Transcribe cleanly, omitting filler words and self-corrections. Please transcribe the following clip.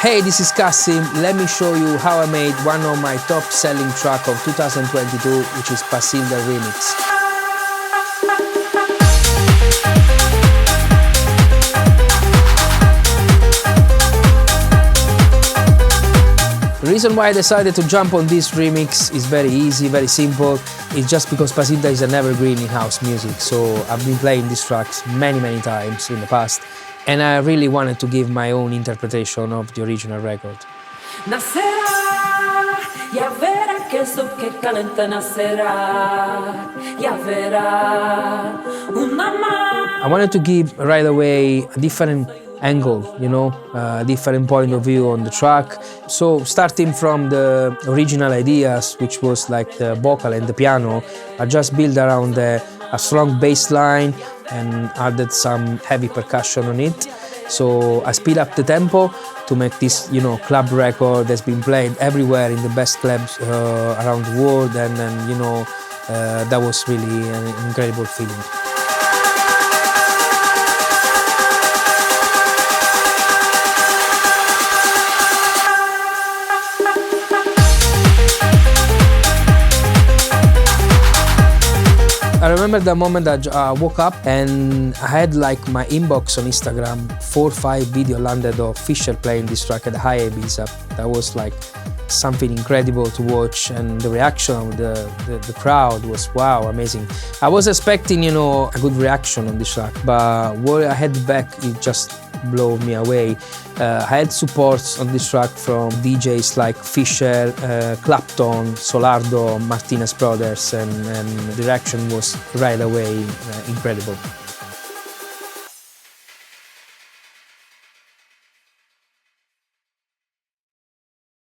Hey, this is CASSIMM. Let me show you how I made one of my top-selling track of 2022, which is Pasilda remix. The reason why I decided to jump on this remix is very easy, very simple. It's just because Pasilda is an evergreen in house music, so I've been playing these tracks many times in the past, and I really wanted to give my own interpretation of the original record. I wanted to give right away a different angle, you know, a different point of view on the track. So starting from the original ideas, which was like the vocal and the piano, I just built around a strong bass line and added some heavy percussion on it. So I speed up the tempo to make this, you know, club record that's been played everywhere in the best clubs around the world, and you know, that was really an incredible feeling. I remember the moment that I woke up and I had like my inbox on Instagram, 4 or 5 videos landed of Fisher playing this track at High Ibiza. That was like something incredible to watch, and the reaction of the crowd was wow, amazing. I was expecting, you know, a good reaction on this track, but what I had back, it just blew me away. I had supports on this track from DJs like Fisher, Claptone, Solardo, Martinez Brothers, and the reaction was right away incredible.